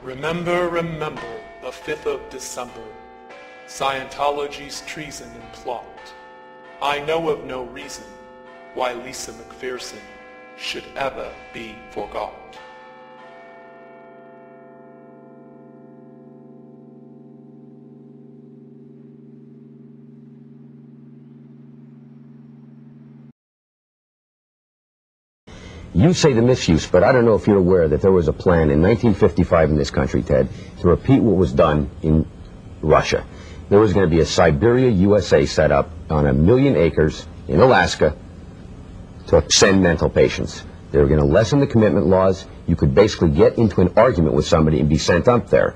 Remember, remember, the 5th of December, Scientology's treason and plot. I know of no reason why Lisa McPherson should ever be forgot. You say the misuse, but I don't know if you're aware that there was a plan in 1955 in this country, Ted, to repeat what was done in Russia. There was going to be a Siberia, USA set up on 1 million acres in Alaska to send mental patients. They were going to lessen the commitment laws. You could basically get into an argument with somebody and be sent up there.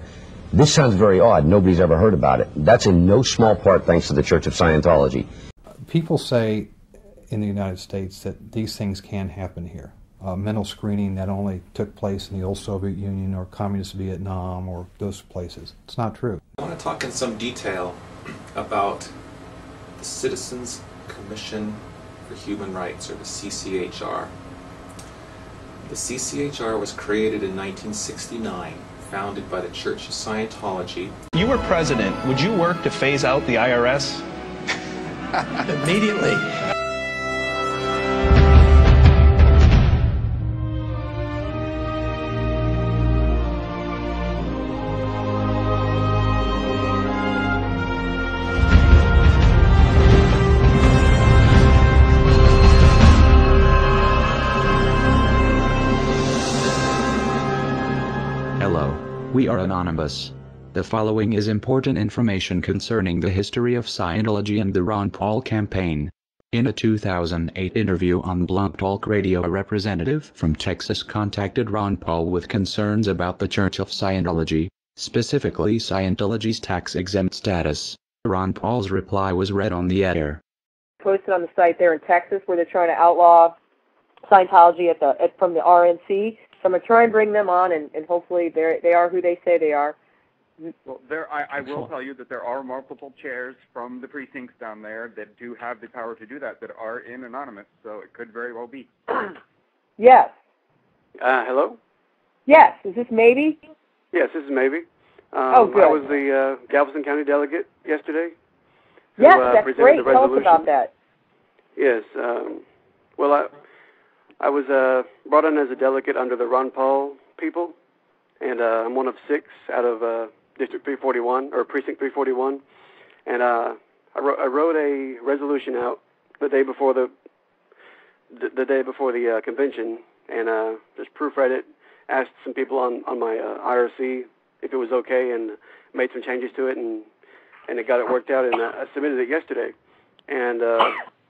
This sounds very odd. Nobody's ever heard about it. That's in no small part thanks to the Church of Scientology. People say in the United States that these things can happen here. Mental screening that only took place in the old Soviet Union or communist Vietnam or those places. It's not true. I want to talk in some detail about the Citizens Commission for Human Rights, or the CCHR. The CCHR was created in 1969, founded by the Church of Scientology. You were president. Would you work to phase out the IRS? Immediately. Hello. We are anonymous. The following is important information concerning the history of Scientology and the Ron Paul campaign. In a 2008 interview on Blog Talk Radio, a representative from Texas contacted Ron Paul with concerns about the Church of Scientology, specifically Scientology's tax-exempt status. Ron Paul's reply was read on the air. Posted on the site there in Texas where they're trying to outlaw Scientology from the RNC. So I'm going to try and bring them on, and hopefully they are who they say they are. Well, I will tell you that there are multiple chairs from the precincts down there that do have the power to do that are in anonymous, so it could very well be. Yes. Hello? Yes. Is this Maybe? Yes, this is Maybe. Oh, good. I was the Galveston County delegate yesterday. Yes, that's great. Tell us about that. Yes. Well, I was brought in as a delegate under the Ron Paul people, and I'm one of 6 out of District 341, or Precinct 341, and I wrote a resolution out the day before the convention, and just proofread it, asked some people on my IRC if it was okay, and made some changes to it, and it got it worked out, and I submitted it yesterday, and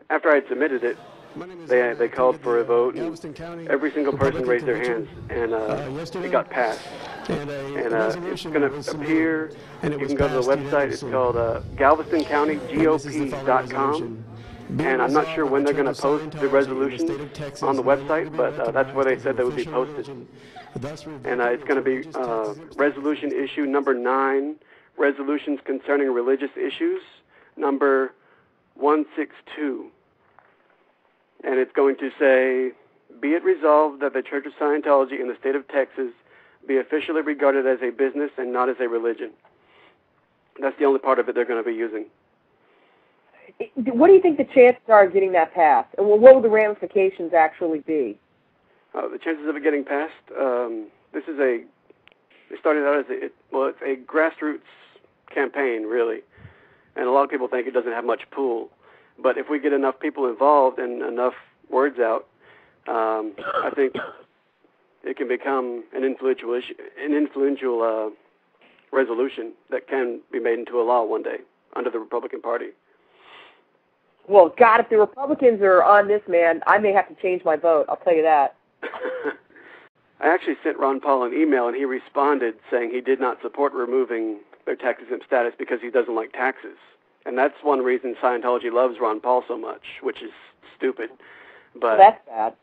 after I had submitted it, they called for a vote, and every single person raised their hands, and it got passed. And it's going to appear, you can go to the website, it's called GalvestonCountyGOP.com, and I'm not sure when they're going to post the resolution on the website, but that's where they said they would be posted. And it's going to be resolution issue number 9, resolutions concerning religious issues, number 162. And it's going to say, be it resolved that the Church of Scientology in the state of Texas be officially regarded as a business and not as a religion. That's the only part of it they're going to be using. What do you think the chances are of getting that passed? And what will the ramifications actually be? The chances of it getting passed, it started out as it's a grassroots campaign, really. And a lot of people think it doesn't have much pull. But if we get enough people involved and enough words out, I think it can become an influential resolution that can be made into a law one day under the Republican Party. Well, God, if the Republicans are on this, man, I may have to change my vote. I'll tell you that. I actually sent Ron Paul an email, and he responded saying he did not support removing their tax-exempt status because he doesn't like taxes. And that's one reason Scientology loves Ron Paul so much, which is stupid. But that's bad.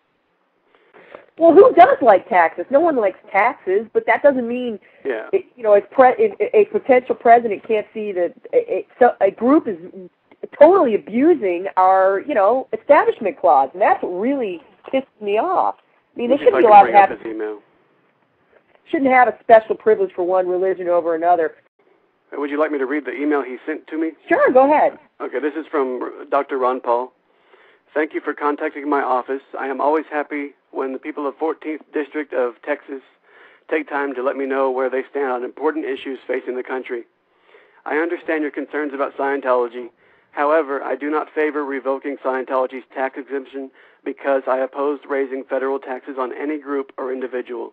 Well, who does like taxes? No one likes taxes, but that doesn't mean, a potential president can't see that a group is totally abusing our, establishment clause, and that's what really pissed me off. I mean, they shouldn't be allowed to have. shouldn't have a special privilege for one religion over another. Would you like me to read the email he sent to me? Sure, go ahead. Okay, this is from Dr. Ron Paul. Thank you for contacting my office. I am always happy when the people of 14th District of Texas take time to let me know where they stand on important issues facing the country. I understand your concerns about Scientology. However, I do not favor revoking Scientology's tax exemption because I oppose raising federal taxes on any group or individual,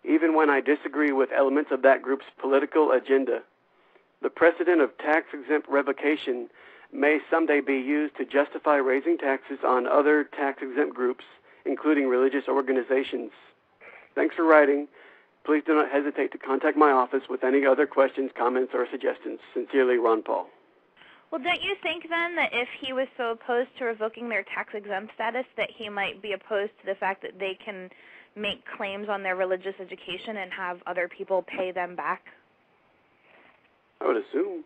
even when I disagree with elements of that group's political agenda. The precedent of tax-exempt revocation may someday be used to justify raising taxes on other tax-exempt groups, including religious organizations. Thanks for writing. Please do not hesitate to contact my office with any other questions, comments, or suggestions. Sincerely, Ron Paul. Well, don't you think then that if he was so opposed to revoking their tax-exempt status that he might be opposed to the fact that they can make claims on their religious education and have other people pay them back? I would assume.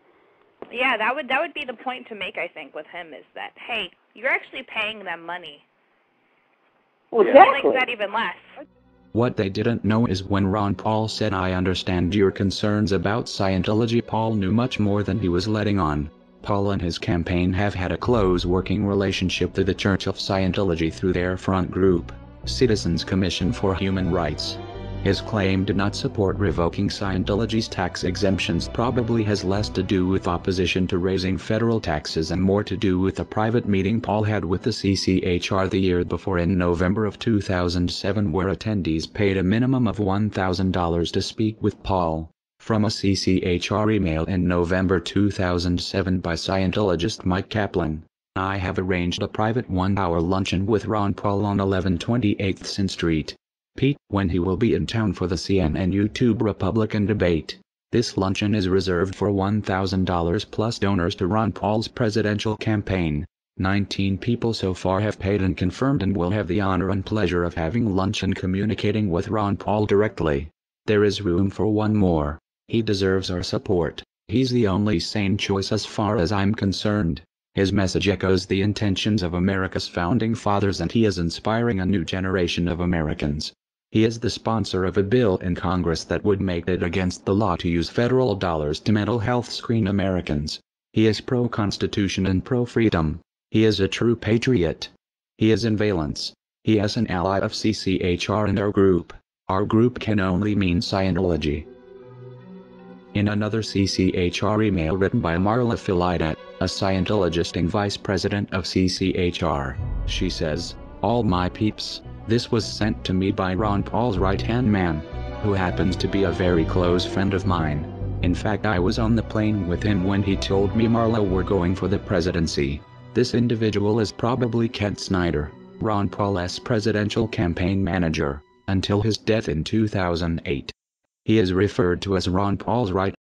Yeah, that would be the point to make, I think, with him, is that, hey, you're actually paying them money. Well, exactly. Like that even less. What they didn't know is when Ron Paul said, "I understand your concerns about Scientology," Paul knew much more than he was letting on. Paul and his campaign have had a close working relationship to the Church of Scientology through their front group, Citizens Commission for Human Rights. His claim to not support revoking Scientology's tax exemptions probably has less to do with opposition to raising federal taxes and more to do with a private meeting Paul had with the CCHR the year before in November of 2007, where attendees paid a minimum of $1,000 to speak with Paul. From a CCHR email in November 2007 by Scientologist Mike Kaplan, "I have arranged a private 1-hour luncheon with Ron Paul on 1128 Sin Street, Pete, when he will be in town for the CNN YouTube Republican debate. This luncheon is reserved for $1,000 plus donors to Ron Paul's presidential campaign. 19 people so far have paid and confirmed and will have the honor and pleasure of having lunch and communicating with Ron Paul directly. There is room for one more. He deserves our support. He's the only sane choice as far as I'm concerned. His message echoes the intentions of America's founding fathers, and he is inspiring a new generation of Americans. He is the sponsor of a bill in Congress that would make it against the law to use federal dollars to mental health screen Americans. He is pro-Constitution and pro-freedom. He is a true patriot. He is in valence. He is an ally of CCHR and our group. Our group can only mean Scientology." In another CCHR email written by Marla Filidet, a Scientologist and vice president of CCHR, she says, "All my peeps, this was sent to me by Ron Paul's right-hand man, who happens to be a very close friend of mine. In fact, I was on the plane with him when he told me Marla were going for the presidency. This individual is probably Kent Snyder, Ron Paul's presidential campaign manager, until his death in 2008. He is referred to as Ron Paul's right